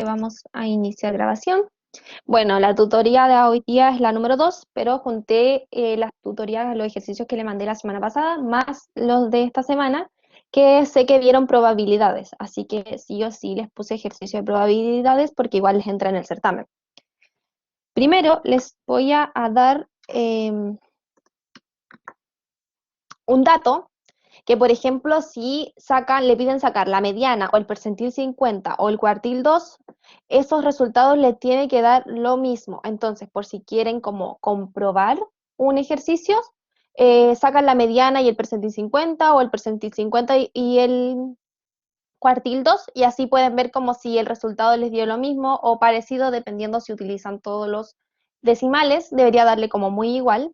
vamos a iniciar grabación. Bueno, la tutoría de hoy día es la número 2, pero junté las tutorías, los ejercicios que le mandé la semana pasada, más los de esta semana, que sé que vieron probabilidades, así que sí o sí les puse ejercicio de probabilidades porque igual les entra en el certamen. Primero les voy a dar un dato que, por ejemplo, si le piden sacar la mediana o el percentil 50 o el cuartil 2, esos resultados les tiene que dar lo mismo. Entonces, por si quieren como comprobar un ejercicio, sacan la mediana y el percentil 50 o el percentil 50 y el cuartil 2 y así pueden ver como si el resultado les dio lo mismo o parecido dependiendo si utilizan todos los decimales, debería darle como muy igual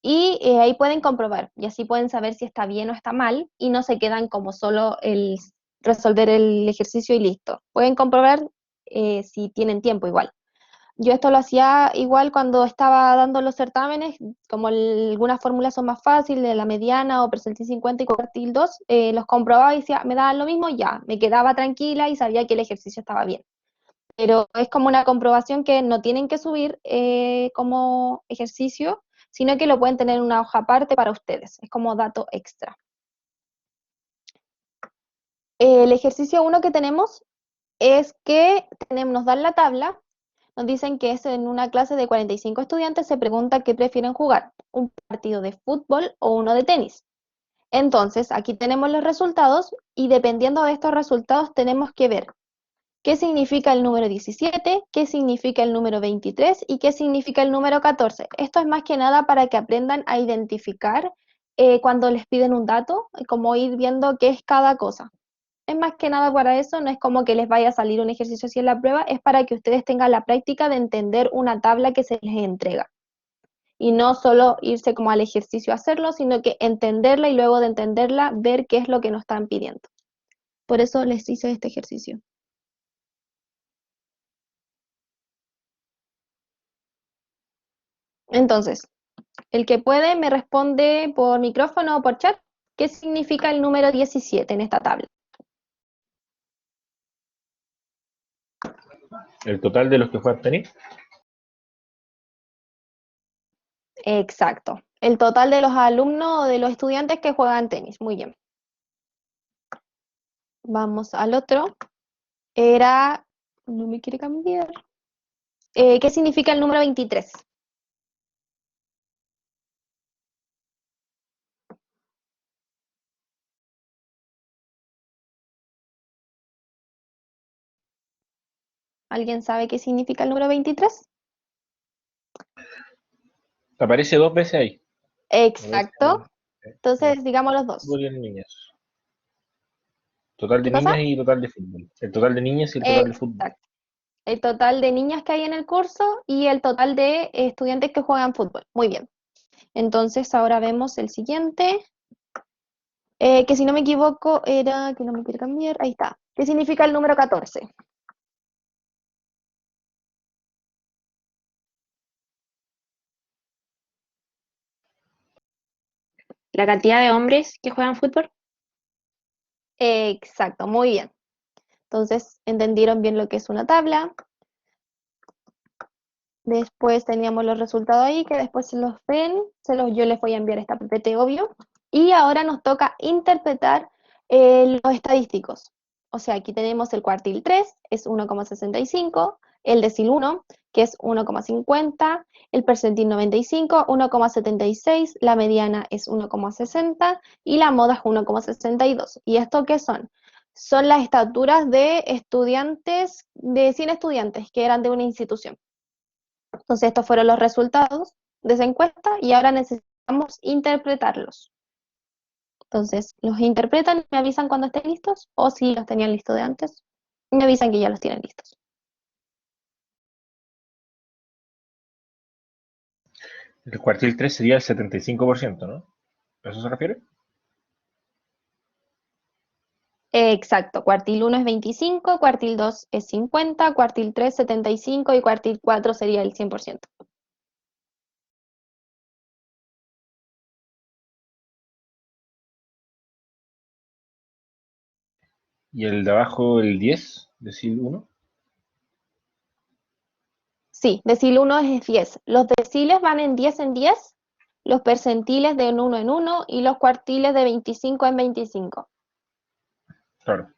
y ahí pueden comprobar y así pueden saber si está bien o está mal y no se quedan como solo el resolver el ejercicio y listo. Pueden comprobar si tienen tiempo igual. Yo esto lo hacía igual cuando estaba dando los certámenes, como algunas fórmulas son más fáciles, de la mediana o percentil 50 y cuartil 2, los comprobaba y decía, me daban lo mismo, ya, me quedaba tranquila y sabía que el ejercicio estaba bien. Pero es como una comprobación que no tienen que subir como ejercicio, sino que lo pueden tener en una hoja aparte para ustedes. Es como dato extra. El ejercicio 1 que tenemos es que nos dan la tabla, nos dicen que es en una clase de 45 estudiantes, se pregunta qué prefieren jugar, un partido de fútbol o uno de tenis. Entonces, aquí tenemos los resultados y dependiendo de estos resultados tenemos que ver qué significa el número 17, qué significa el número 23 y qué significa el número 14. Esto es más que nada para que aprendan a identificar cuando les piden un dato, como ir viendo qué es cada cosa. Es más que nada para eso, no es como que les vaya a salir un ejercicio así en la prueba, es para que ustedes tengan la práctica de entender una tabla que se les entrega. Y no solo irse como al ejercicio a hacerlo, sino que entenderla y luego de entenderla, ver qué es lo que nos están pidiendo. Por eso les hice este ejercicio. Entonces, el que puede me responde por micrófono o por chat qué significa el número 17 en esta tabla. El total de los que juegan tenis. Exacto. El total de los alumnos o de los estudiantes que juegan tenis. Muy bien. Vamos al otro. Era, no me quiere cambiar. ¿Qué significa el número 23? ¿Alguien sabe qué significa el número 23? Aparece dos veces ahí. Aparece Exacto. en Entonces, digamos los dos. fútbol y en niñas. Total de ¿Qué niñas cosa? y total de fútbol. El total de niñas y el total de fútbol. Exacto. El total de niñas que hay en el curso y el total de estudiantes que juegan fútbol. Muy bien. Entonces, ahora vemos el siguiente, que si no me equivoco era, que no me quiere cambiar, ahí está. ¿Qué significa el número 14? La cantidad de hombres que juegan fútbol. Exacto, muy bien. Entonces, entendieron bien lo que es una tabla. Después teníamos los resultados ahí, que después se los ven, yo les voy a enviar esta PPT, obvio. Y ahora nos toca interpretar los estadísticos. O sea, aquí tenemos el cuartil 3, es 1,65, el decil 1, que es 1,50, el percentil 95, 1,76, la mediana es 1,60 y la moda es 1,62. ¿Y esto qué son? Son las estaturas de estudiantes, de 100 estudiantes que eran de una institución. Entonces, estos fueron los resultados de esa encuesta y ahora necesitamos interpretarlos. Entonces, los interpretan y me avisan cuando estén listos o si los tenían listos de antes, me avisan que ya los tienen listos. El cuartil 3 sería el 75%, ¿no? ¿A eso se refiere? Exacto, cuartil 1 es 25, cuartil 2 es 50, cuartil 3 75 y cuartil 4 sería el 100%. Y el de abajo, el 10, decir uno. Sí, decil 1 es 10. Los deciles van en 10 en 10, los percentiles de 1 en 1 y los cuartiles de 25 en 25. Claro.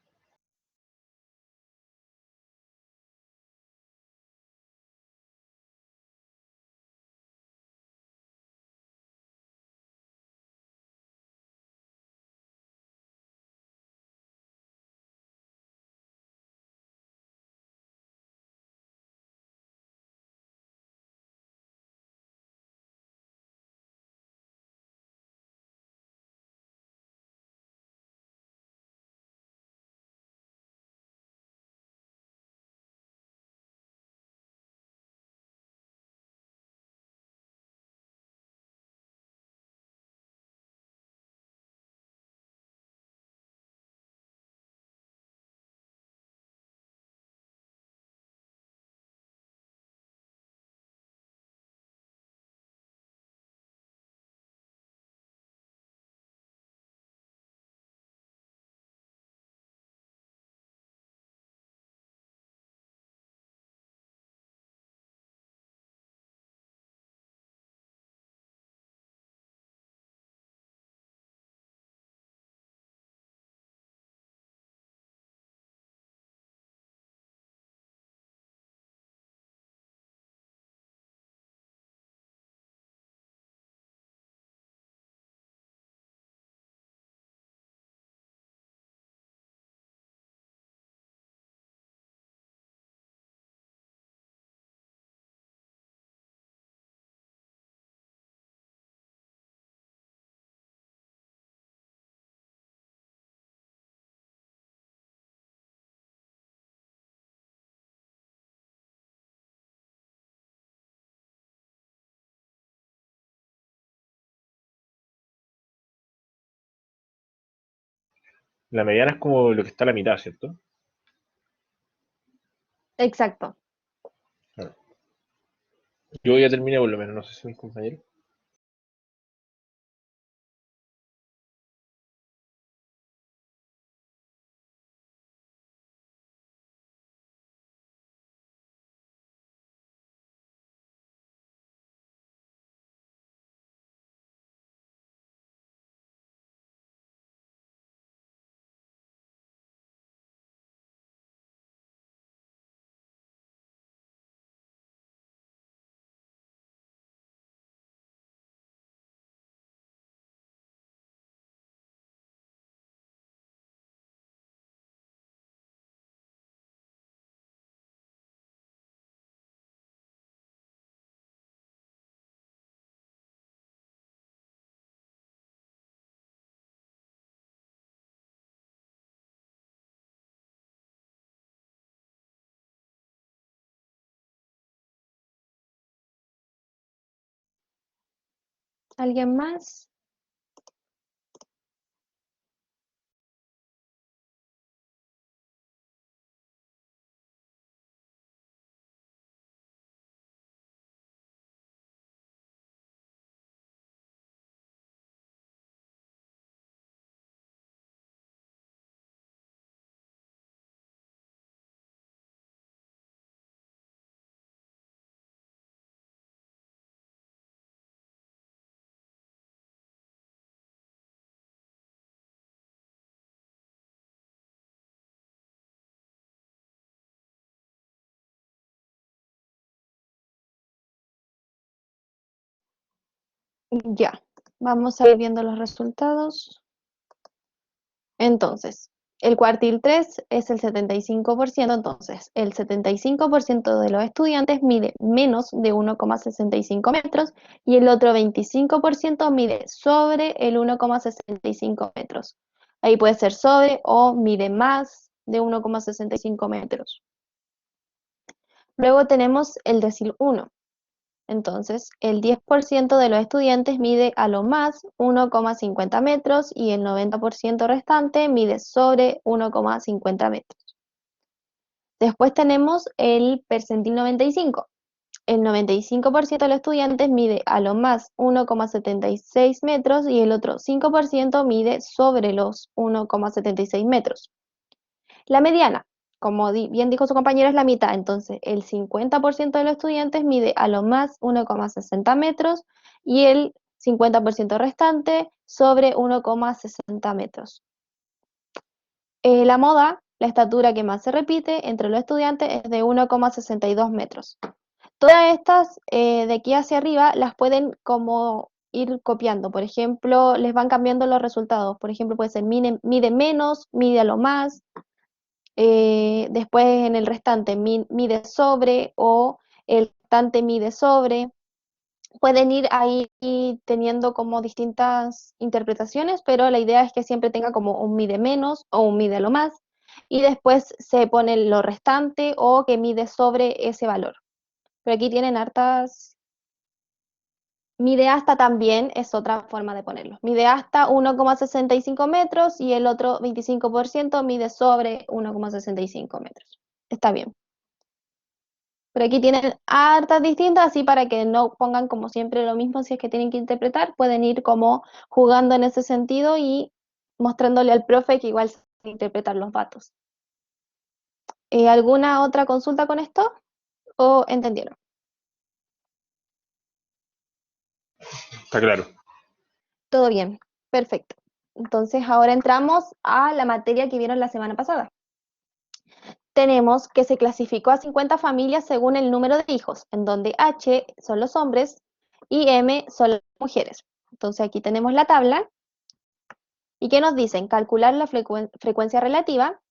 La mediana es como lo que está a la mitad, ¿cierto? Exacto. Claro. Yo ya terminé por lo menos, no sé si mis compañeros. ¿Alguien más? Ya, vamos a ir viendo los resultados. Entonces, el cuartil 3 es el 75%, entonces el 75% de los estudiantes mide menos de 1,65 metros y el otro 25% mide sobre el 1,65 metros. Ahí puede ser sobre o mide más de 1,65 metros. Luego tenemos el decil 1. Entonces, el 10% de los estudiantes mide a lo más 1,50 metros y el 90% restante mide sobre 1,50 metros. Después tenemos el percentil 95. El 95% de los estudiantes mide a lo más 1,76 metros y el otro 5% mide sobre los 1,76 metros. La mediana como bien dijo su compañero, es la mitad. Entonces, el 50% de los estudiantes mide a lo más 1,60 metros y el 50% restante sobre 1,60 metros. La moda, la estatura que más se repite entre los estudiantes es de 1,62 metros. Todas estas de aquí hacia arriba las pueden como ir copiando. Por ejemplo, les van cambiando los resultados. Por ejemplo, puede ser mide menos, mide a lo más. Después en el restante mide sobre o el restante mide sobre. Pueden ir ahí teniendo como distintas interpretaciones, pero la idea es que siempre tenga como un mide menos o un mide a lo más. Y después se pone lo restante o que mide sobre ese valor. Pero aquí tienen hartas. Mide hasta también es otra forma de ponerlo. Mide hasta 1,65 metros y el otro 25% mide sobre 1,65 metros. Está bien. Pero aquí tienen hartas distintas, así para que no pongan como siempre lo mismo si es que tienen que interpretar, pueden ir como jugando en ese sentido y mostrándole al profe que igual se interpretar los datos. ¿Alguna otra consulta con esto? ¿O entendieron? Está claro. Todo bien, perfecto. Entonces ahora entramos a la materia que vieron la semana pasada. Tenemos que se clasificó a 50 familias según el número de hijos, en donde H son los hombres y M son las mujeres. Entonces aquí tenemos la tabla. ¿Y qué nos dicen? Calcular la frecuencia relativa,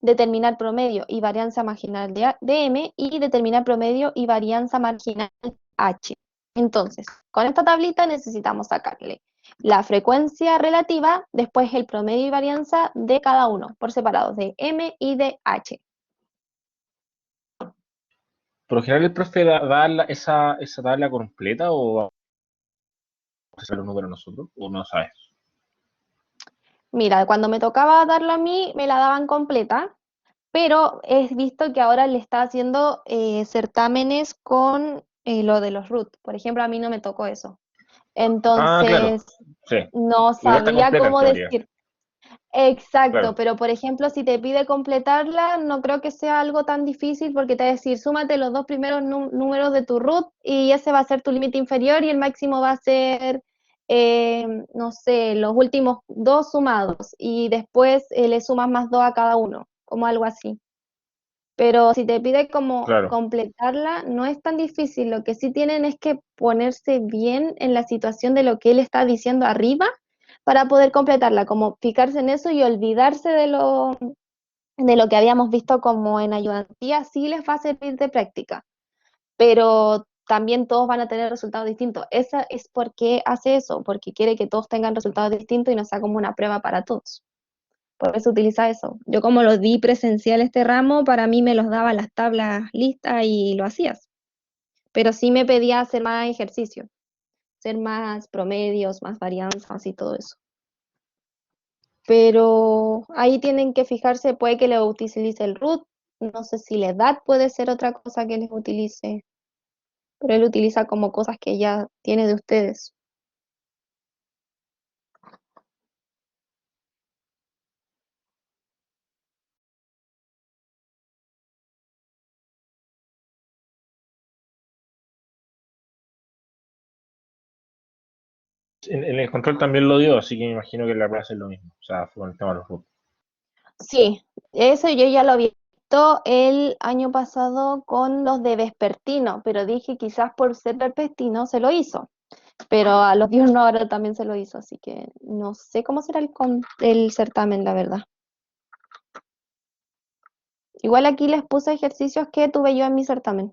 determinar promedio y varianza marginal de M y determinar promedio y varianza marginal H. Entonces, con esta tablita necesitamos sacarle la frecuencia relativa, después el promedio y varianza de cada uno, por separado, de M y de H. Por lo general, el profe da esa tabla completa o va a hacer los números nosotros, o no sabes. Mira, cuando me tocaba darla a mí, me la daban completa, pero he visto que ahora le está haciendo certámenes con lo de los root. Por ejemplo, a mí no me tocó eso. Ah, claro. Entonces, Sí. no Igual está sabría completa en cómo teoría. decir. Exacto, Claro. pero por ejemplo, si te pide completarla, no creo que sea algo tan difícil porque te va a decir, súmate los dos primeros números de tu root y ese va a ser tu límite inferior y el máximo va a ser, no sé, los últimos dos sumados y después le sumas más dos a cada uno, como algo así. Pero si te pide como Claro. completarla, no es tan difícil. Lo que sí tienen es que ponerse bien en la situación de lo que él está diciendo arriba para poder completarla, como fijarse en eso y olvidarse de lo que habíamos visto como en ayudantía, sí les va a servir de práctica, pero también todos van a tener resultados distintos. Esa es porque hace eso, porque quiere que todos tengan resultados distintos y no sea como una prueba para todos. Por eso utiliza eso. Yo como lo di presencial este ramo, para mí me los daba las tablas listas y lo hacías. Pero sí me pedía hacer más ejercicio, hacer más promedios, más varianzas y todo eso. Pero ahí tienen que fijarse, puede que le utilice el root, no sé si la edad puede ser otra cosa que les utilice, pero él utiliza como cosas que ya tiene de ustedes. En el control también lo dio, así que me imagino que la clase es lo mismo. O sea, fue con el tema de los root. Sí, eso yo ya lo había visto el año pasado con los de vespertino, pero dije quizás por ser vespertino se lo hizo, pero a los diurnos ahora también se lo hizo, así que no sé cómo será el certamen, la verdad. Igual aquí les puse ejercicios que tuve yo en mi certamen.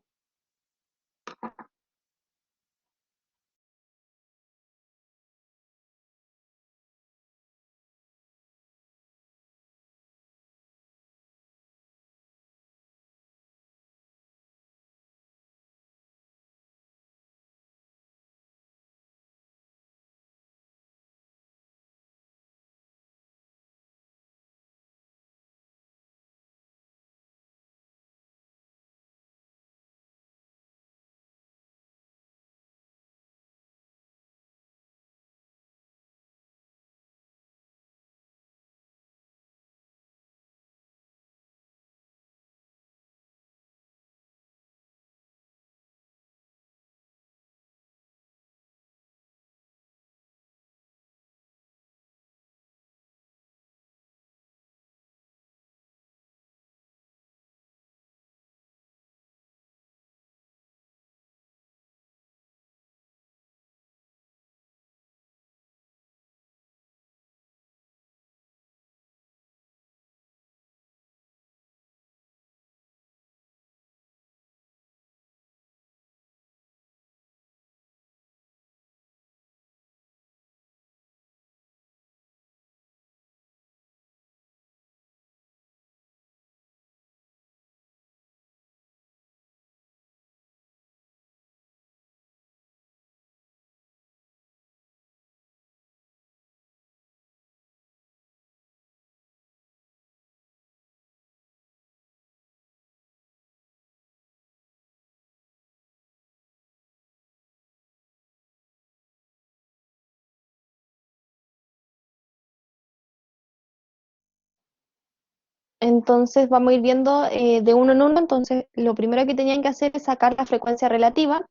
Entonces vamos a ir viendo de uno en uno. Entonces lo primero que tenían que hacer es sacar la frecuencia relativa,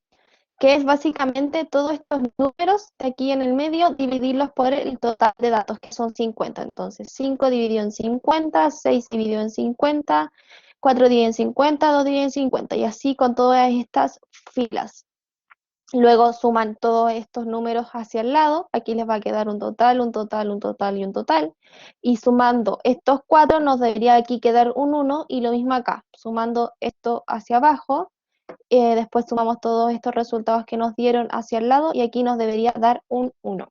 que es básicamente todos estos números de aquí en el medio, dividirlos por el total de datos, que son 50. Entonces 5 dividido en 50, 6 dividido en 50, 4 dividido en 50, 2 dividido en 50, y así con todas estas filas. Luego suman todos estos números hacia el lado, aquí les va a quedar un total, un total, un total y un total, y sumando estos cuatro nos debería aquí quedar un 1, y lo mismo acá, sumando esto hacia abajo, después sumamos todos estos resultados que nos dieron hacia el lado, y aquí nos debería dar un 1.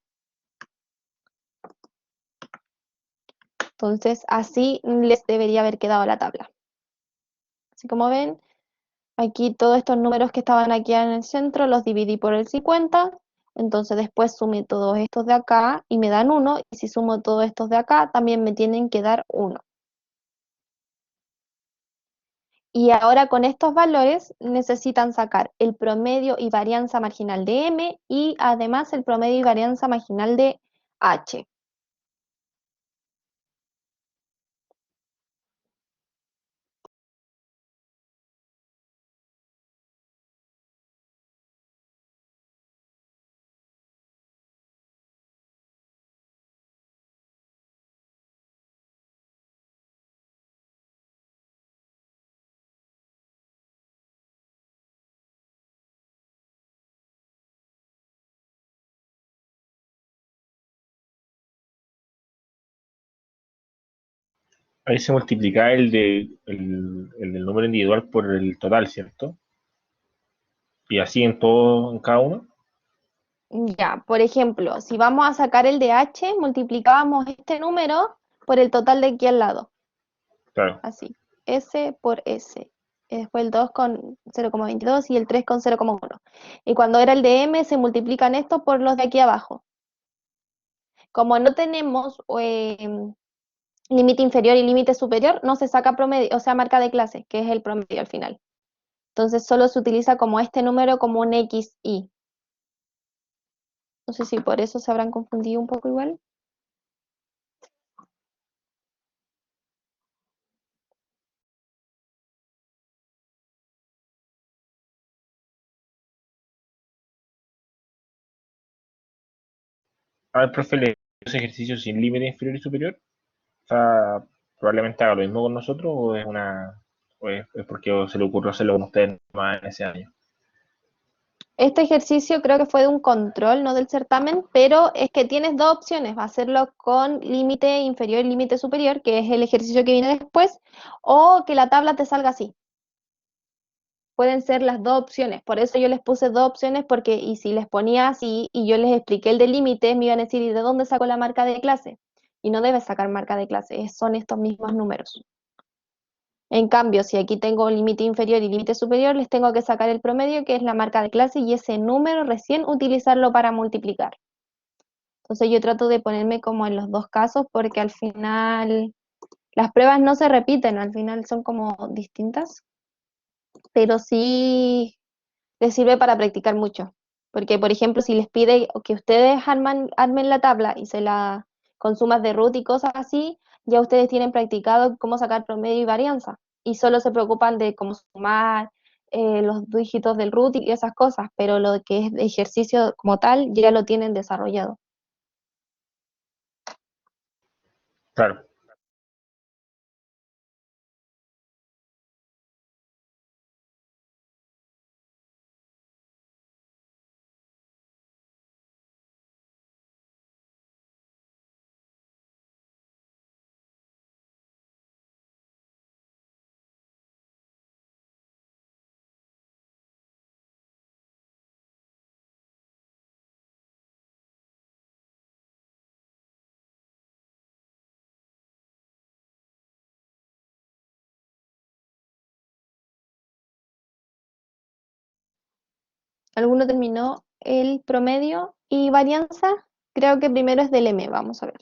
Entonces así les debería haber quedado la tabla. Así como ven, aquí todos estos números que estaban aquí en el centro los dividí por el 50, entonces después sumé todos estos de acá y me dan 1, y si sumo todos estos de acá también me tienen que dar 1. Y ahora con estos valores necesitan sacar el promedio y varianza marginal de M y además el promedio y varianza marginal de H. Ahí se multiplica el del número individual por el total, ¿cierto? Y así en todo, en cada uno. Ya, por ejemplo, si vamos a sacar el de H, multiplicábamos este número por el total de aquí al lado. Claro. Así, S por S. Y después el 2 con 0,22 y el 3 con 0,1. Y cuando era el de M, se multiplican estos por los de aquí abajo. Como no tenemos límite inferior y límite superior, no se saca promedio, o sea, marca de clase, que es el promedio al final. Entonces solo se utiliza como este número como un XY. No sé si por eso se habrán confundido un poco igual. A ver, profe, ¿le ese ejercicio sin límite inferior y superior? O sea, probablemente haga lo mismo con nosotros o es porque se le ocurrió hacerlo con ustedes más en ese año. Este ejercicio creo que fue de un control, no del certamen, pero es que tienes dos opciones: hacerlo con límite inferior y límite superior, que es el ejercicio que viene después, o que la tabla te salga así. Pueden ser las dos opciones, por eso yo les puse dos opciones, porque y si les ponía así y yo les expliqué el de límite, me iban a decir: ¿y de dónde saco la marca de clase? Y no debes sacar marca de clase, son estos mismos números. En cambio, si aquí tengo límite inferior y límite superior, les tengo que sacar el promedio, que es la marca de clase, y ese número recién utilizarlo para multiplicar. Entonces yo trato de ponerme como en los dos casos, porque al final las pruebas no se repiten, al final son como distintas, pero sí les sirve para practicar mucho. Porque, por ejemplo, si les pide que ustedes armen la tabla y se la con sumas de root y cosas así, ya ustedes tienen practicado cómo sacar promedio y varianza. Y solo se preocupan de cómo sumar los dígitos del root y esas cosas, pero lo que es de ejercicio como tal ya lo tienen desarrollado. Claro. ¿Alguno terminó el promedio y varianza? Creo que primero es del M, vamos a ver.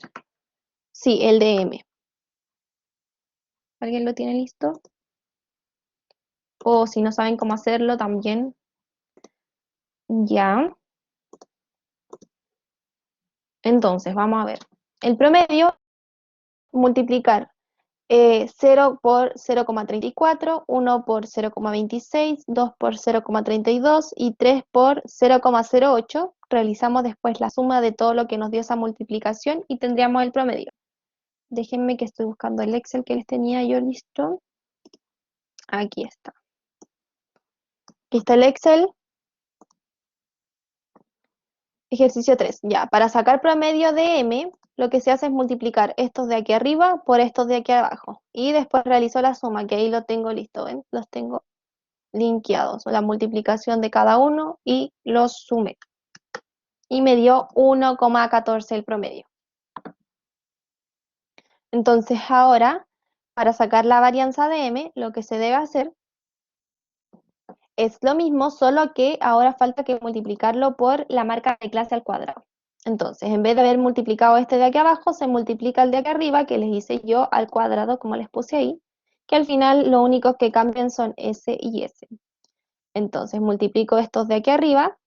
Sí, el de M. ¿Alguien lo tiene listo? O si no saben cómo hacerlo, también. Ya. Entonces, vamos a ver. El promedio, multiplicar 0 por 0,34, 1 por 0,26, 2 por 0,32 y 3 por 0,08. Realizamos después la suma de todo lo que nos dio esa multiplicación y tendríamos el promedio. Déjenme que estoy buscando el Excel que les tenía yo listo. Aquí está. Aquí está el Excel. Ejercicio 3. Ya, para sacar promedio de M, lo que se hace es multiplicar estos de aquí arriba por estos de aquí abajo. Y después realizo la suma, que ahí lo tengo listo, ¿ven? Los tengo linkeados, la multiplicación de cada uno y los sumé. Y me dio 1,14 el promedio. Entonces ahora, para sacar la varianza de M, lo que se debe hacer es lo mismo, solo que ahora falta que multiplicarlo por la marca de clase al cuadrado. Entonces, en vez de haber multiplicado este de aquí abajo, se multiplica el de aquí arriba, que les hice yo al cuadrado, como les puse ahí, que al final lo único que cambian son S y S. Entonces, multiplico estos de aquí arriba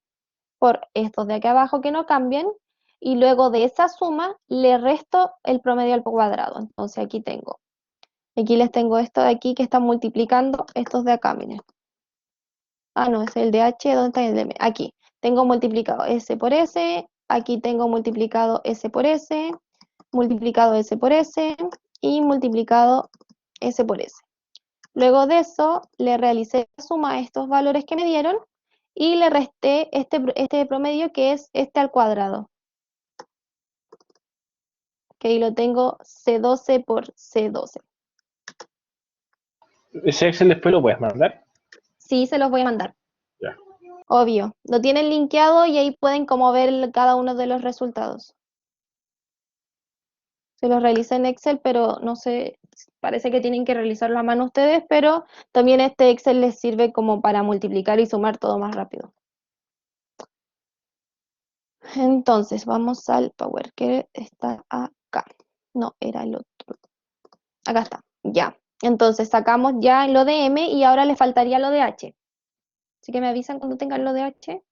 por estos de aquí abajo que no cambian, y luego de esa suma le resto el promedio al cuadrado. Entonces, aquí les tengo esto de aquí que está multiplicando estos de acá, miren. Ah, no, es el de H, ¿dónde está el de M? Aquí. Tengo multiplicado S por S, aquí tengo multiplicado S por S, multiplicado S por S y multiplicado S por S. Luego de eso, le realicé la suma a estos valores que me dieron y le resté este promedio que es este al cuadrado. Que ahí lo tengo C12 por C12. Ese Excel después lo puedes mandar. Sí, se los voy a mandar. Ya. Obvio. Lo tienen linkeado y ahí pueden como ver cada uno de los resultados. Se los realicé en Excel, pero no sé, parece que tienen que realizarlo a mano ustedes, pero también este Excel les sirve como para multiplicar y sumar todo más rápido. Entonces, vamos al Power, que está acá. No, era el otro. Acá está, ya. Entonces, sacamos ya lo de M y ahora le faltaría lo de H. Así que me avisan cuando tengan lo de H.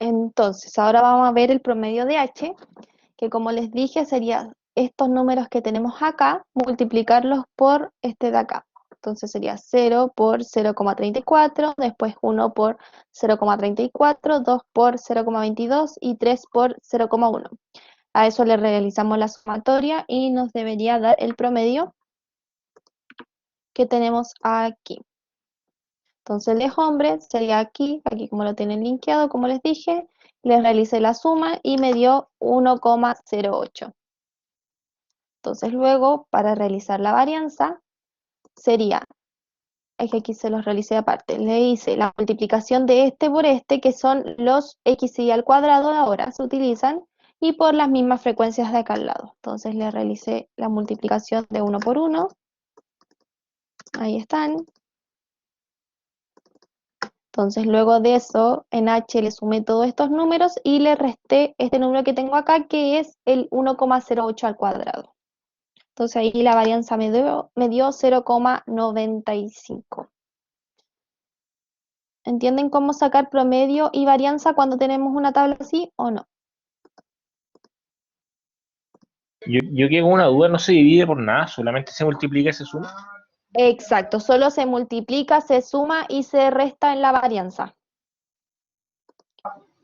Entonces, ahora vamos a ver el promedio de H, que como les dije sería estos números que tenemos acá, multiplicarlos por este de acá. Entonces sería 0 por 0,34, después 1 por 0,34, 2 por 0,22 y 3 por 0,1. A eso le realizamos la sumatoria y nos debería dar el promedio que tenemos aquí. Entonces el de hombres sería aquí como lo tienen linkeado, como les dije, les realicé la suma y me dio 1,08. Entonces luego, para realizar la varianza, sería, es que aquí se los realicé aparte, le hice la multiplicación de este por este, que son los xy al cuadrado ahora, se utilizan, y por las mismas frecuencias de acá al lado. Entonces le realicé la multiplicación de 1 por 1, ahí están. Entonces luego de eso, en h le sumé todos estos números y le resté este número que tengo acá, que es el 1,08 al cuadrado. Entonces ahí la varianza me dio 0,95. ¿Entienden cómo sacar promedio y varianza cuando tenemos una tabla así o no? Yo quedé con una duda, no se divide por nada, solamente se multiplica y se suma. Exacto, solo se multiplica, se suma y se resta en la varianza.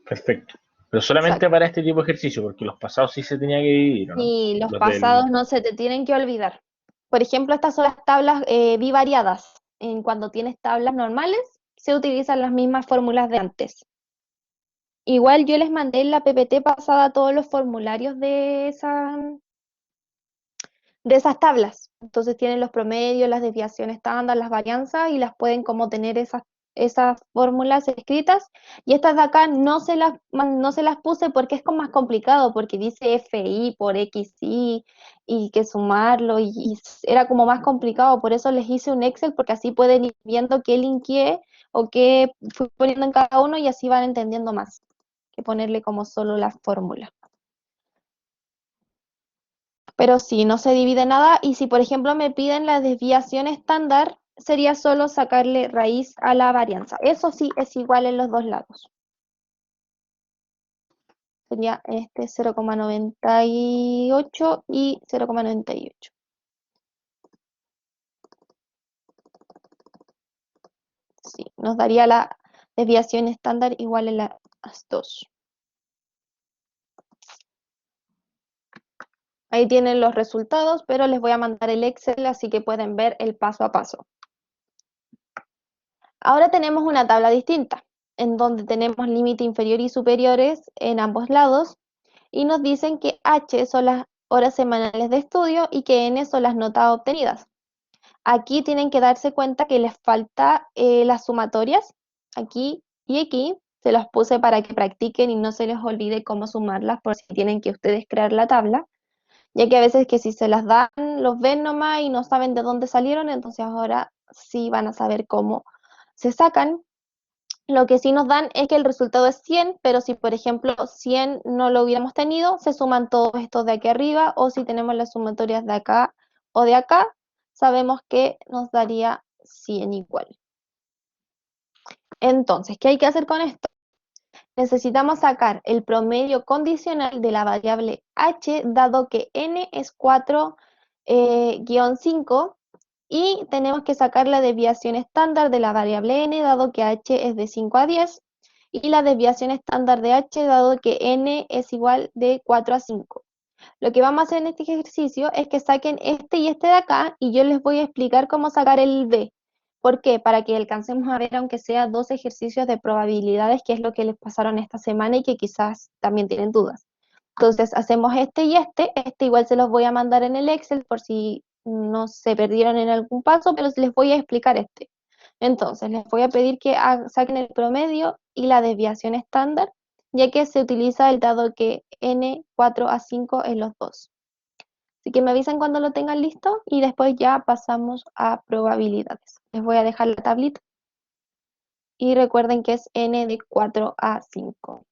Perfecto. Pero solamente Exacto. para este tipo de ejercicio, porque los pasados sí se tenía que dividir, ¿o no? Y los Los del... pasados no se te tienen que olvidar. Por ejemplo, estas son las tablas bivariadas. Cuando tienes tablas normales, se utilizan las mismas fórmulas de antes. Igual yo les mandé en la PPT pasada todos los formularios de esas tablas. Entonces tienen los promedios, las desviaciones estándar, las varianzas y las pueden como tener esas fórmulas escritas. Y estas de acá no se las puse porque es como más complicado, porque dice FI por XI y que sumarlo y era como más complicado. Por eso les hice un Excel porque así pueden ir viendo qué linkeé o qué fui poniendo en cada uno y así van entendiendo más que ponerle como solo la fórmula. Pero si no se divide nada y si por ejemplo me piden la desviación estándar, sería solo sacarle raíz a la varianza. Eso sí es igual en los dos lados. Sería este 0,98 y 0,98. Sí, nos daría la desviación estándar igual en las dos. Ahí tienen los resultados, pero les voy a mandar el Excel, así que pueden ver el paso a paso. Ahora tenemos una tabla distinta, en donde tenemos límite inferior y superiores en ambos lados, y nos dicen que H son las horas semanales de estudio y que N son las notas obtenidas. Aquí tienen que darse cuenta que les falta las sumatorias, aquí y aquí, se las puse para que practiquen y no se les olvide cómo sumarlas por si tienen que ustedes crear la tabla, ya que a veces que si se las dan, los ven nomás y no saben de dónde salieron, entonces ahora sí van a saber cómo se sacan. Lo que sí nos dan es que el resultado es 100, pero si por ejemplo 100 no lo hubiéramos tenido, se suman todos estos de aquí arriba, o si tenemos las sumatorias de acá o de acá, sabemos que nos daría 100 igual. Entonces, ¿qué hay que hacer con esto? Necesitamos sacar el promedio condicional de la variable h, dado que n es 4-5, y tenemos que sacar la desviación estándar de la variable n, dado que h es de 5 a 10, y la desviación estándar de h, dado que n es igual de 4 a 5. Lo que vamos a hacer en este ejercicio es que saquen este y este de acá, y yo les voy a explicar cómo sacar el b. ¿Por qué? Para que alcancemos a ver, aunque sea dos ejercicios de probabilidades, que es lo que les pasaron esta semana y que quizás también tienen dudas. Entonces hacemos este y este igual se los voy a mandar en el Excel por si no se perdieron en algún paso, pero les voy a explicar este. Entonces les voy a pedir que saquen el promedio y la desviación estándar, ya que se utiliza el dado que n 4 a 5 en los dos. Así que me avisan cuando lo tengan listo y después ya pasamos a probabilidades. Les voy a dejar la tablita y recuerden que es n de 4 a 5.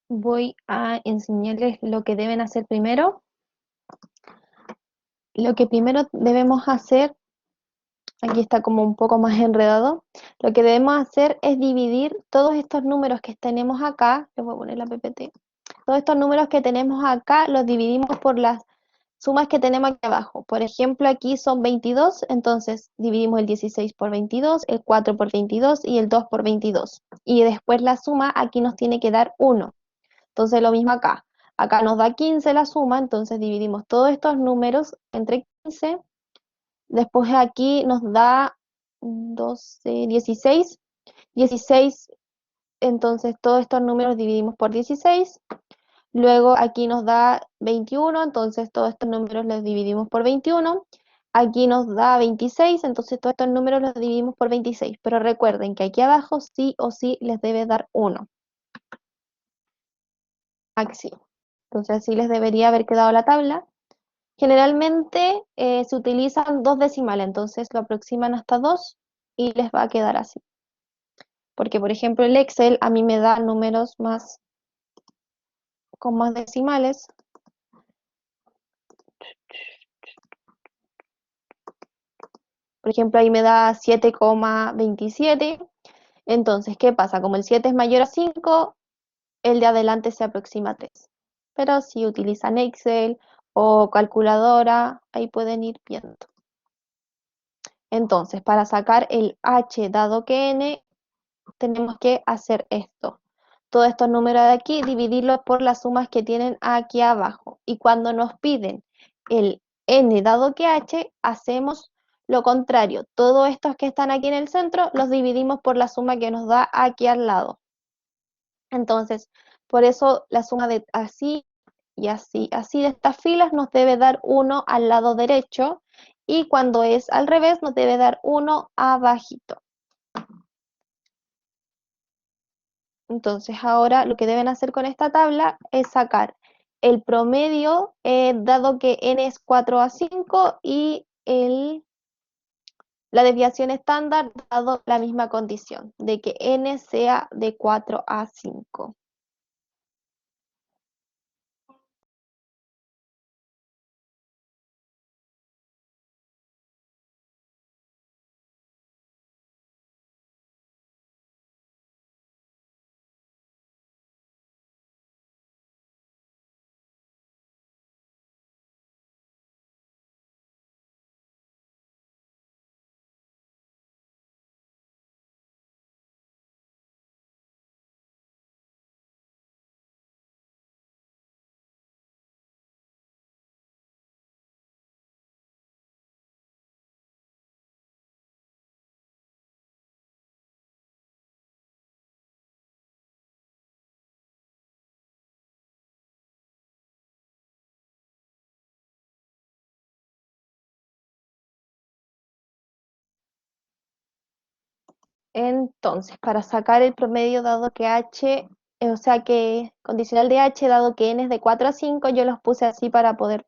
voy a enseñarles lo que deben hacer primero. Lo que primero debemos hacer, aquí está como un poco más enredado, lo que debemos hacer es dividir todos estos números que tenemos acá, les voy a poner la PPT, todos estos números que tenemos acá los dividimos por las sumas que tenemos aquí abajo. Por ejemplo, aquí son 22, entonces dividimos el 16 por 22, el 4 por 22 y el 2 por 22. Y después la suma aquí nos tiene que dar 1. Entonces lo mismo acá. Acá nos da 15 la suma, entonces dividimos todos estos números entre 15. Después aquí nos da 12, 16. 16, entonces todos estos números dividimos por 16. Luego aquí nos da 21, entonces todos estos números los dividimos por 21. Aquí nos da 26, entonces todos estos números los dividimos por 26. Pero recuerden que aquí abajo sí o sí les debe dar 1. Aquí. Entonces así les debería haber quedado la tabla. Generalmente se utilizan dos decimales, entonces lo aproximan hasta 2 y les va a quedar así. Porque por ejemplo el Excel a mí me da números más con más decimales. Por ejemplo ahí me da 7,27. Entonces, ¿qué pasa? Como el 7 es mayor a 5, el de adelante se aproxima a 3. Pero si utilizan Excel o calculadora, ahí pueden ir viendo. Entonces, para sacar el h dado que n, tenemos que hacer esto. Todos estos números de aquí, dividirlos por las sumas que tienen aquí abajo. Y cuando nos piden el n dado que h, hacemos lo contrario. Todos estos que están aquí en el centro, los dividimos por la suma que nos da aquí al lado. Entonces, por eso la suma de así y así, así de estas filas nos debe dar 1 al lado derecho y cuando es al revés nos debe dar 1 abajito. Entonces ahora lo que deben hacer con esta tabla es sacar el promedio, dado que n es 4 a 5 y la desviación estándar dado la misma condición de que n sea de 4 a 5. Entonces, para sacar el promedio dado que h, o sea que condicional de h dado que n es de 4 a 5, yo los puse así para poder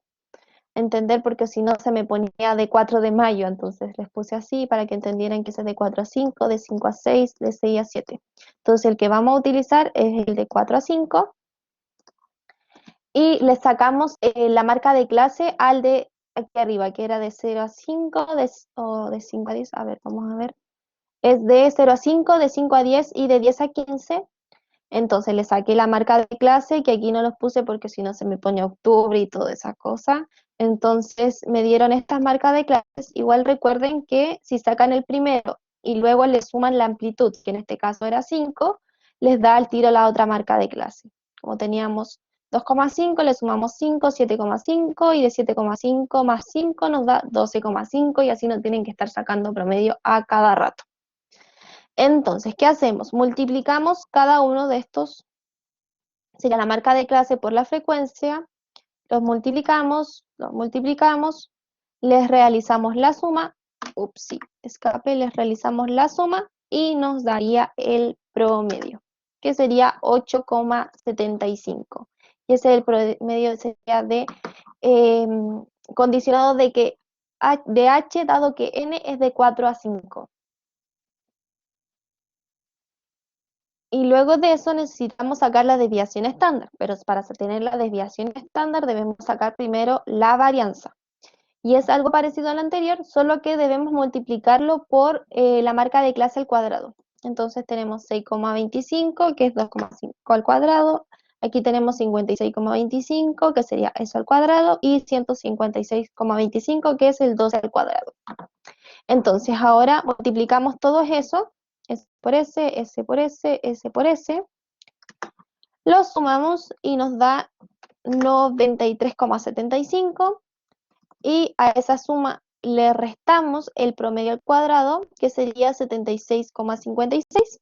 entender porque si no se me ponía de 4 de mayo, entonces les puse así para que entendieran que es de 4 a 5, de 5 a 6, de 6 a 7. Entonces el que vamos a utilizar es el de 4 a 5 y le sacamos la marca de clase al de aquí arriba, que era de 0 a 5, o de 5 a 10, a ver, vamos a ver. Es de 0 a 5, de 5 a 10 y de 10 a 15. Entonces le saqué la marca de clase, que aquí no los puse porque si no se me pone octubre y toda esa cosa. Entonces me dieron estas marcas de clases. Igual recuerden que si sacan el primero y luego le suman la amplitud, que en este caso era 5, les da al tiro la otra marca de clase. Como teníamos 2,5, le sumamos 5, 7,5 y de 7,5 más 5 nos da 12,5 y así no tienen que estar sacando promedio a cada rato. Entonces, ¿qué hacemos? Multiplicamos cada uno de estos, sería la marca de clase por la frecuencia, los multiplicamos, les realizamos la suma, upsí, escape, les realizamos la suma y nos daría el promedio, que sería 8,75. Y ese es el promedio sería de condicionado de que de h dado que n es de 4 a 5. Y luego de eso necesitamos sacar la desviación estándar, pero para tener la desviación estándar debemos sacar primero la varianza. Y es algo parecido al anterior, solo que debemos multiplicarlo por la marca de clase al cuadrado. Entonces tenemos 6,25, que es 2,5 al cuadrado. Aquí tenemos 56,25, que sería eso al cuadrado, y 156,25, que es el 12 al cuadrado. Entonces ahora multiplicamos todo eso, S por S, S por S, S por S, lo sumamos y nos da 93,75 y a esa suma le restamos el promedio al cuadrado, que sería 76,56.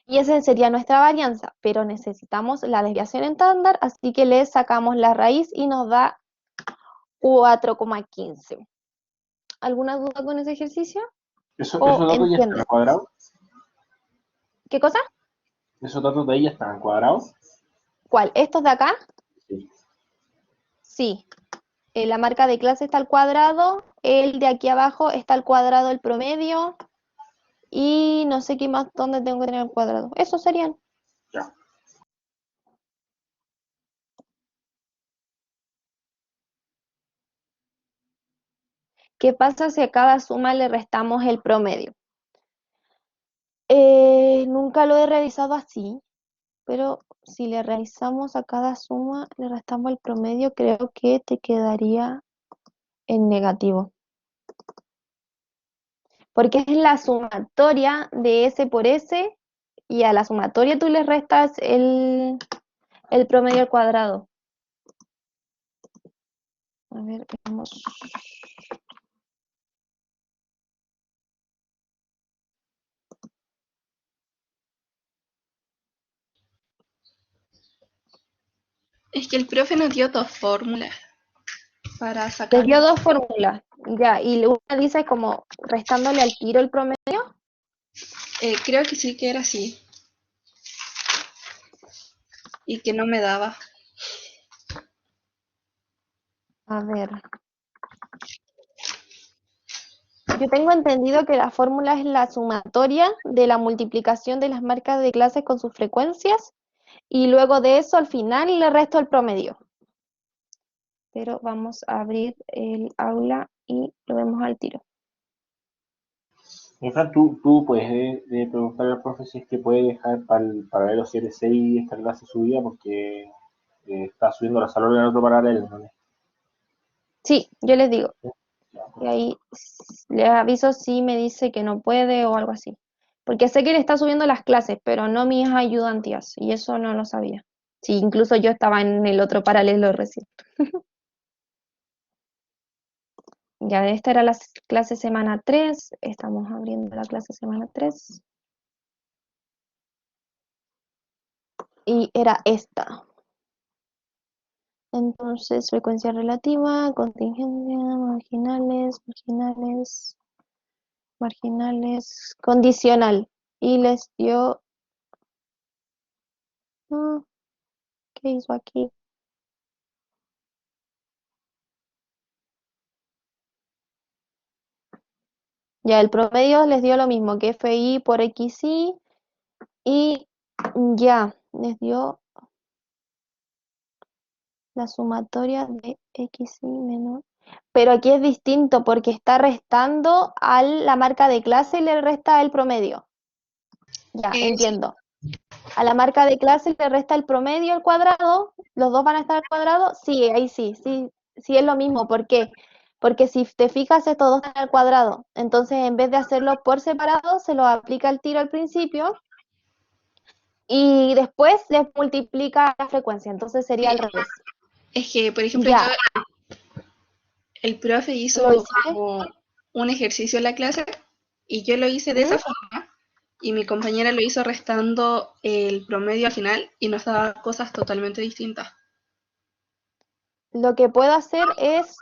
Y esa sería nuestra varianza, pero necesitamos la desviación estándar, así que le sacamos la raíz y nos da 4,15. ¿Alguna duda con ese ejercicio? Esos ¿O datos ya están entiendes? al cuadrado. ¿Qué cosa? Esos datos de ahí ya están al cuadrado. ¿Cuál? ¿Estos de acá? Sí. Sí. La marca de clase está al cuadrado, el de aquí abajo está al cuadrado el promedio, y no sé qué más, dónde tengo que tener el cuadrado. Esos serían. Ya. ¿Qué pasa si a cada suma le restamos el promedio? Nunca lo he realizado así, pero si le realizamos a cada suma, le restamos el promedio, creo que te quedaría en negativo. Porque es la sumatoria de S por S, y a la sumatoria tú le restas el promedio al cuadrado. A ver, veamos. Es que el profe nos dio dos fórmulas para Te sacar. dio dos fórmulas, ya, y una dice como restándole al tiro el promedio. Creo que sí que era así. Y que no me daba. A ver. Yo tengo entendido que la fórmula es la sumatoria de la multiplicación de las marcas de clases con sus frecuencias, y luego de eso al final le resto el promedio. Pero vamos a abrir el aula y lo vemos al tiro. Fran, tú puedes preguntarle al profe si es que puede dejar para el paralelo 7-6 esta clase subida porque está subiendo la salón en otro paralelo, ¿no? Sí, yo les digo. Ya, Y ahí les aviso si me dice que no puede o algo así. Porque sé que le está subiendo las clases, pero no mis ayudantías. Y eso no lo sabía. Sí, incluso yo estaba en el otro paralelo recién. Ya, esta era la clase semana 3. Estamos abriendo la clase semana 3. Y era esta. Entonces, frecuencia relativa, contingencia, marginales, condicional. Y les dio... ¿qué hizo aquí? Ya, el promedio les dio lo mismo que FI por XI, y ya, les dio la sumatoria de XI menor. Pero aquí es distinto porque está restando a la marca de clase y le resta el promedio. Ya, Sí. entiendo. A la marca de clase le resta el promedio al cuadrado, los dos van a estar al cuadrado. Sí, ahí sí, sí, sí es lo mismo. ¿Por qué? Porque si te fijas, estos dos están al cuadrado. Entonces, en vez de hacerlo por separado, se lo aplica el tiro al principio y después les multiplica la frecuencia. Entonces sería Sí, al revés. es que, por ejemplo, Ya, el profe hizo ¿lo hiciste? como un ejercicio en la clase y yo lo hice de ¿Mm? esa forma y mi compañera lo hizo restando el promedio al final y nos daba cosas totalmente distintas. Lo que puedo hacer es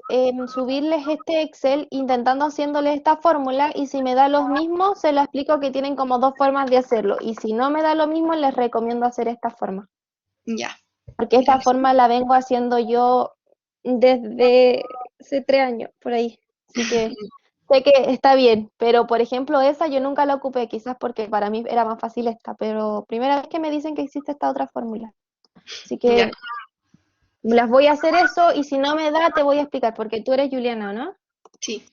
subirles este Excel intentando haciéndoles esta fórmula, y si me da los mismos, se lo explico que tienen como dos formas de hacerlo. Y si no me da lo mismo, les recomiendo hacer esta forma. Ya, Porque esta forma la vengo haciendo yo desde hace 3 años, por ahí. Así que sé que está bien, pero por ejemplo esa yo nunca la ocupé, quizás porque para mí era más fácil esta, pero primera vez que me dicen que existe esta otra fórmula. Así Ya, que las voy a hacer eso y si no me da te voy a explicar, porque tú eres Juliana, ¿no? sí,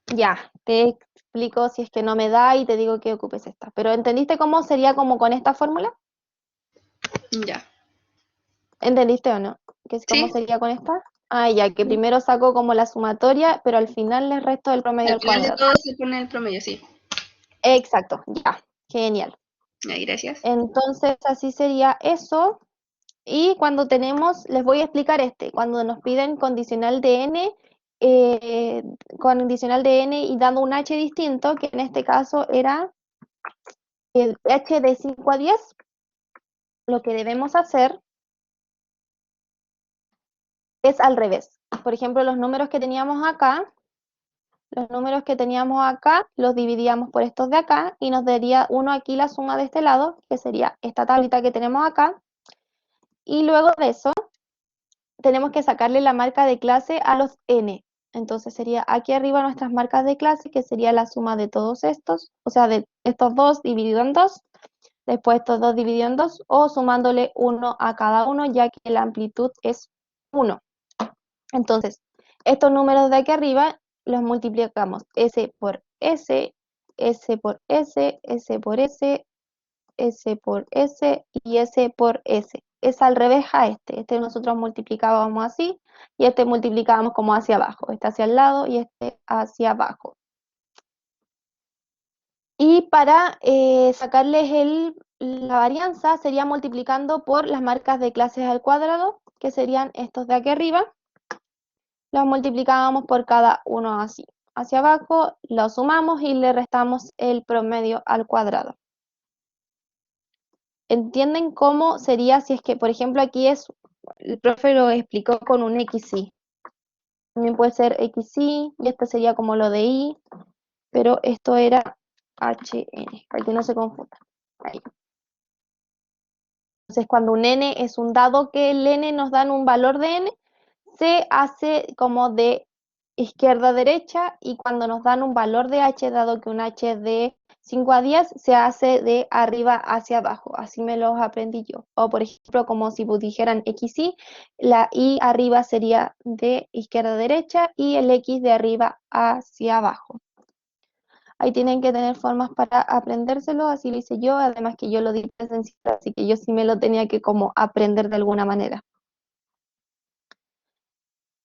Ya, te explico si es que no me da y te digo que ocupes esta. Pero ¿entendiste cómo sería como con esta fórmula? ya. ¿Entendiste o no? ¿Qué es cómo Sí, sería con esta? Ah, ya, que primero saco como la sumatoria, pero al final le resto el promedio al al final de cuadrado. todo se pone el promedio, sí. Exacto, ya, genial. Ya, gracias. Entonces así sería eso. Y cuando tenemos, les voy a explicar cuando nos piden eh, condicional de n y dando un h distinto, que en este caso era el h de 5 a 10, lo que debemos hacer es al revés. Por ejemplo, los números que teníamos acá los dividíamos por estos de acá y nos daría uno aquí la suma de este lado, que sería esta tablita que tenemos acá. Y luego de eso, tenemos que sacarle la marca de clase a los n. Entonces sería aquí arriba nuestras marcas de clase, que sería la suma de todos estos, o sea, de estos dos dividido en 2, después estos dos dividido en 2, o sumándole 1 a cada uno, ya que la amplitud es 1. Entonces, estos números de aquí arriba los multiplicamos S por S, S por S, S por S, S por S y S por S. Es al revés a este. Este nosotros multiplicábamos así y este multiplicábamos como hacia abajo. Este hacia el lado y este hacia abajo. Y para sacarles la varianza sería multiplicando por las marcas de clases al cuadrado, que serían estos de aquí arriba. Los multiplicábamos por cada uno así. Hacia abajo los sumamos y le restamos el promedio al cuadrado. ¿Entienden cómo sería si es que, por ejemplo, aquí el profe lo explicó con un XY? También puede ser XY y esto sería como lo de Y, pero esto era HN, para que no se confunda. Ahí. Entonces, cuando un N es un dado que el N nos dan un valor de N, se hace como de izquierda a derecha y cuando nos dan un valor de H, dado que un H es de 5 a 10, se hace de arriba hacia abajo. Así me los aprendí yo. O por ejemplo, como si dijeran XY, la Y arriba sería de izquierda a derecha y el X de arriba hacia abajo. Ahí tienen que tener formas para aprendérselo, así lo hice yo, además que yo lo di presencial, así que yo sí me lo tenía que como aprender de alguna manera.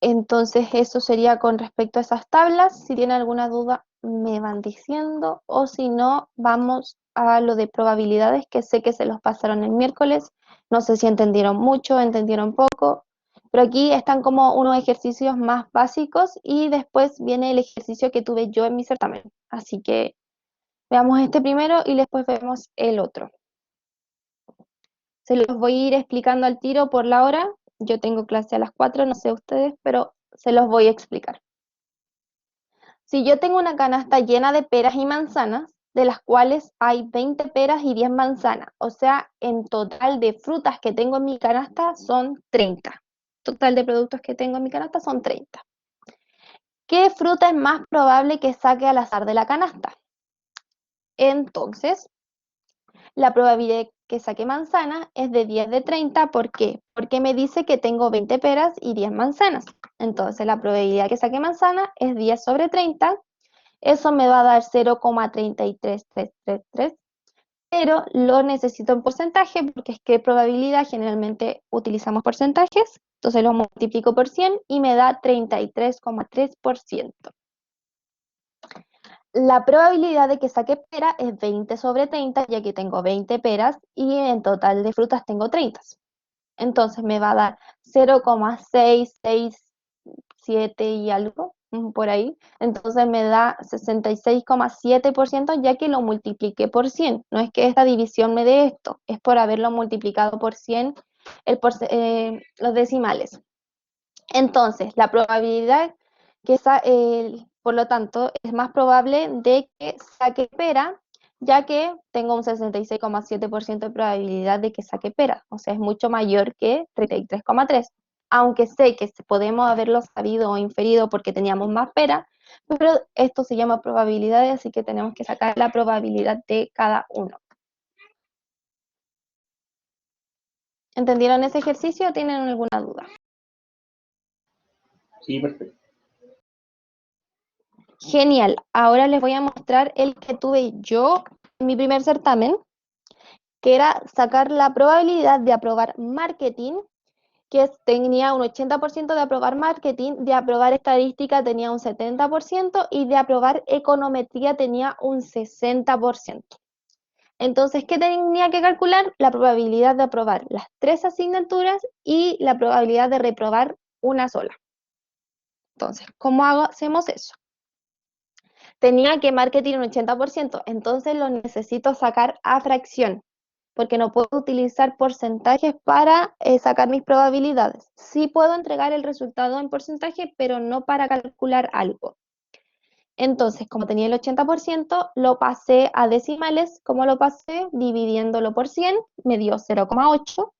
Entonces eso sería con respecto a esas tablas. Si tienen alguna duda me van diciendo o si no vamos a lo de probabilidades que sé que se los pasaron el miércoles. No sé si entendieron mucho, entendieron poco, pero aquí están como unos ejercicios más básicos y después viene el ejercicio que tuve yo en mi certamen. Así que veamos este primero y después vemos el otro. Se los voy a ir explicando al tiro por la hora. Yo tengo clase a las 4, no sé ustedes, pero se los voy a explicar. Si yo tengo una canasta llena de peras y manzanas, de las cuales hay 20 peras y 10 manzanas, o sea, en total de frutas que tengo en mi canasta son 30. Total de productos que tengo en mi canasta son 30. ¿Qué fruta es más probable que saque al azar de la canasta? Entonces, la probabilidad que saque manzana es de 10 de 30. ¿Por qué? Porque me dice que tengo 20 peras y 10 manzanas. Entonces, la probabilidad que saque manzana es 10 sobre 30. Eso me va a dar 0,33333, pero lo necesito en porcentaje porque es que probabilidad generalmente utilizamos porcentajes. Entonces lo multiplico por 100 y me da 33,3%. La probabilidad de que saque pera es 20 sobre 30, ya que tengo 20 peras y en total de frutas tengo 30. Entonces me va a dar 0,667 y algo, por ahí. Entonces me da 66,7%, ya que lo multipliqué por 100. No es que esta división me dé esto, es por haberlo multiplicado por 100 los decimales. Entonces, la probabilidad por lo tanto, es más probable de que saque pera, ya que tengo un 66,7% de probabilidad de que saque pera, o sea, es mucho mayor que 33,3%. aunque sé que podemos haberlo sabido o inferido porque teníamos más pera, pero esto se llama probabilidades, así que tenemos que sacar la probabilidad de cada uno. ¿Entendieron ese ejercicio o tienen alguna duda? Sí, perfecto. Genial. Ahora les voy a mostrar el que tuve yo en mi primer certamen, que era sacar la probabilidad de aprobar marketing, que tenía un 80% de aprobar marketing, de aprobar estadística tenía un 70% y de aprobar econometría tenía un 60%. Entonces, ¿qué tenía que calcular? La probabilidad de aprobar las 3 asignaturas y la probabilidad de reprobar una sola. Entonces, ¿cómo hacemos eso? Tenía que marketing un 80%, entonces lo necesito sacar a fracción, porque no puedo utilizar porcentajes para sacar mis probabilidades. Sí puedo entregar el resultado en porcentaje, pero no para calcular algo. Entonces, como tenía el 80%, lo pasé a decimales. ¿Cómo lo pasé? Dividiéndolo por 100, me dio 0,8.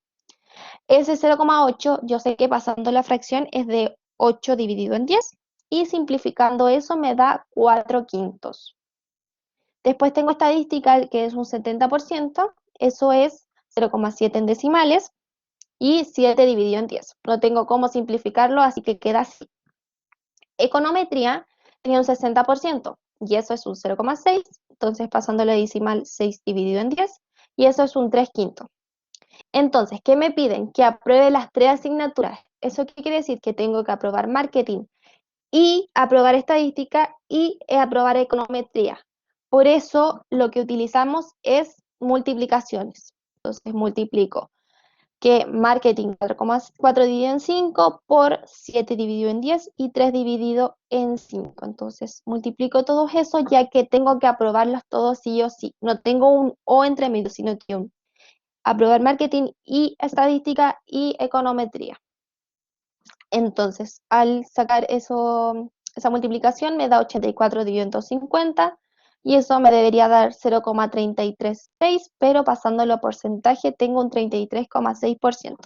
Ese 0,8, yo sé que pasando la fracción es de 8 dividido en 10, y simplificando eso me da 4 quintos. Después tengo estadística, que es un 70%, eso es 0,7 en decimales, y 7 dividido en 10. No tengo cómo simplificarlo, así que queda así. Econometría tenía un 60%, y eso es un 0,6, entonces pasándolo a decimal, 6 dividido en 10, y eso es un 3 quintos. Entonces, ¿qué me piden? Que apruebe las 3 asignaturas. ¿Eso qué quiere decir? Que tengo que aprobar marketing y aprobar estadística y aprobar econometría. Por eso lo que utilizamos es multiplicaciones. Entonces multiplico que marketing 4,4 dividido en 5 por 7 dividido en 10 y 3 dividido en 5. Entonces multiplico todos esos ya que tengo que aprobarlos todos sí o sí. No tengo un o entre medio, sino que un aprobar marketing y estadística y econometría. Entonces, al sacar esa multiplicación me da 84 dividido en 250 y eso me debería dar 0,336, pero pasándolo a porcentaje tengo un 33,6%.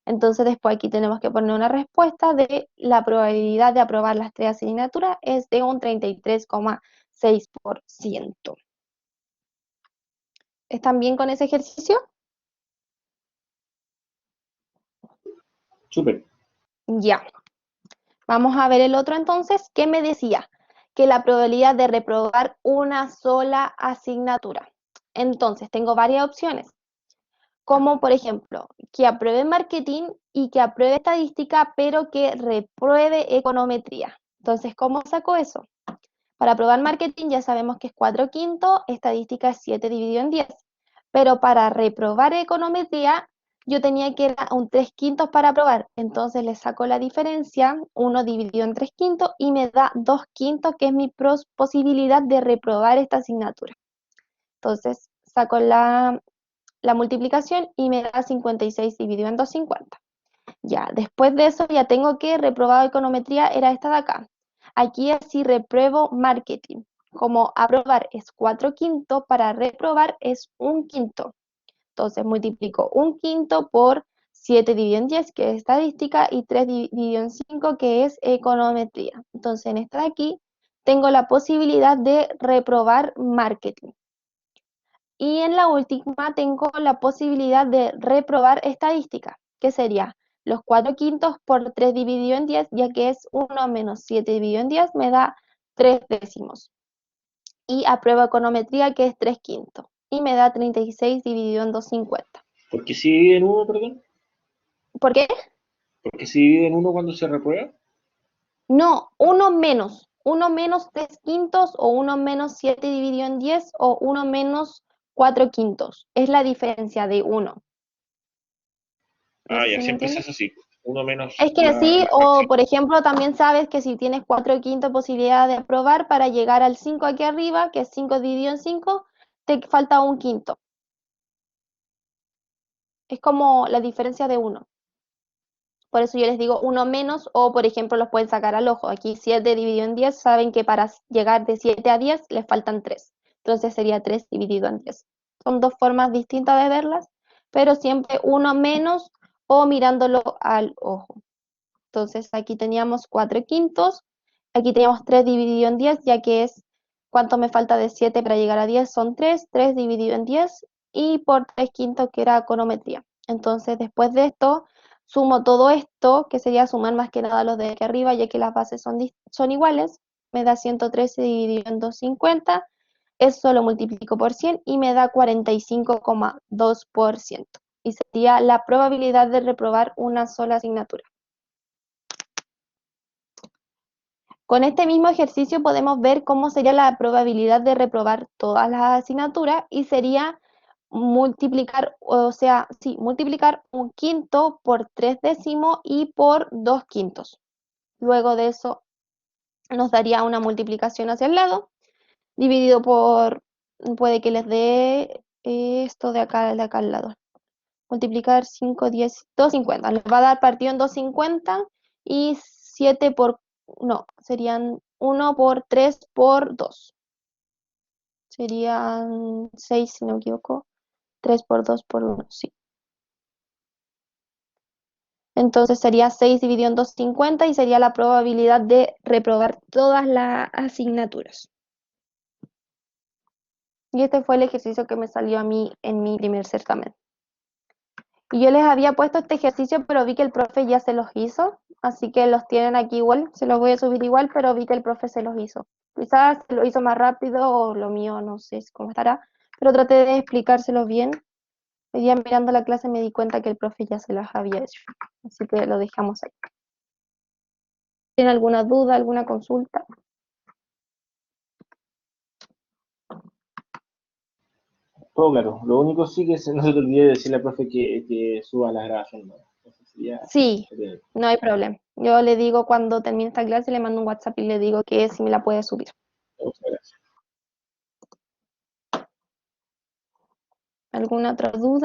Entonces, después aquí tenemos que poner una respuesta de la probabilidad de aprobar las 3 asignaturas es de un 33,6%. ¿Están bien con ese ejercicio? Súper. Ya. Vamos a ver el otro entonces, ¿qué me decía? Que la probabilidad de reprobar una sola asignatura. Entonces, tengo varias opciones, como por ejemplo, que apruebe marketing y que apruebe estadística, pero que repruebe econometría. Entonces, ¿cómo saco eso? Para aprobar marketing ya sabemos que es 4 quintos, estadística es 7 dividido en 10. Pero para reprobar econometría, yo tenía que ir a un 3 quintos para aprobar. Entonces le saco la diferencia, 1 dividido en 3 quintos, y me da 2 quintos, que es mi posibilidad de reprobar esta asignatura. Entonces saco la multiplicación y me da 56 dividido en 250. Ya, después de eso ya tengo que reprobado econometría, era esta de acá. Aquí así repruebo marketing. Como aprobar es 4 quintos, para reprobar es 1 quinto. Entonces multiplico 1 quinto por 7 dividido en 10, que es estadística, y 3 dividido en 5, que es econometría. Entonces en esta de aquí tengo la posibilidad de reprobar marketing. Y en la última tengo la posibilidad de reprobar estadística, que sería los 4 quintos por 3 dividido en 10, ya que es 1 menos 7 dividido en 10, me da 3 décimos. Y apruebo econometría, que es 3 quintos, y me da 36 dividido en 250. ¿Por qué se divide en uno, perdón? ¿Por qué? ¿Por qué se divide en uno cuando se reprueba? No, 1 menos 3 quintos, o 1 menos 7 dividido en 10, o 1 menos 4 quintos. Es la diferencia de 1. No Ah, sé ya, si me siempre se entiendes. hace así. Uno menos Es que sí, la o fracción. por ejemplo, también sabes que si tienes 4 quintos posibilidad de aprobar, para llegar al 5 aquí arriba, que es 5 dividido en 5, te falta 1 quinto. Es como la diferencia de 1. Por eso yo les digo 1 menos, o por ejemplo los pueden sacar al ojo. Aquí 7 dividido en 10, saben que para llegar de 7 a 10 les faltan 3. Entonces sería 3 dividido en 10. Son dos formas distintas de verlas, pero siempre 1 menos o mirándolo al ojo. Entonces aquí teníamos 4/5, aquí teníamos 3 dividido en 10, ya que es cuánto me falta de 7 para llegar a 10, son 3 dividido en 10, y por 3/5 que era econometría. Entonces después de esto, sumo todo esto, que sería sumar más que nada los de aquí arriba, ya que las bases son iguales, me da 113 dividido en 250, eso lo multiplico por 100 y me da 45,2%. Y sería la probabilidad de reprobar una sola asignatura. Con este mismo ejercicio podemos ver cómo sería la probabilidad de reprobar todas las asignaturas y sería multiplicar, o sea, sí, multiplicar 1/5 por 3/10 y por 2/5. Luego de eso nos daría una multiplicación hacia el lado, dividido por, puede que les dé esto de acá al lado. Multiplicar 5, 10, 250. Les va a dar partido en 250 y 7 por, no, serían 1 por 3 por 2. Serían 6, si no me equivoco. 3 por 2 por 1, sí. Entonces sería 6 dividido en 250 y sería la probabilidad de reprobar todas las asignaturas. Y este fue el ejercicio que me salió a mí en mi primer certamen. Y yo les había puesto este ejercicio, pero vi que el profe ya se los hizo, así que los tienen aquí igual, se los voy a subir igual, pero vi que el profe se los hizo. Quizás se lo hizo más rápido o lo mío no sé cómo estará, pero traté de explicárselos bien. Hoy día mirando la clase me di cuenta que el profe ya se las había hecho, así que lo dejamos ahí. ¿Tienen alguna duda, alguna consulta? Todo claro. Lo único sí que no se te olvide decirle al profe que suba la grabación, ¿no? Eso sería Sí, genial. no hay problema. Yo le digo cuando termine esta clase, le mando un WhatsApp y le digo que si me la puede subir. Muchas gracias. ¿Alguna otra duda?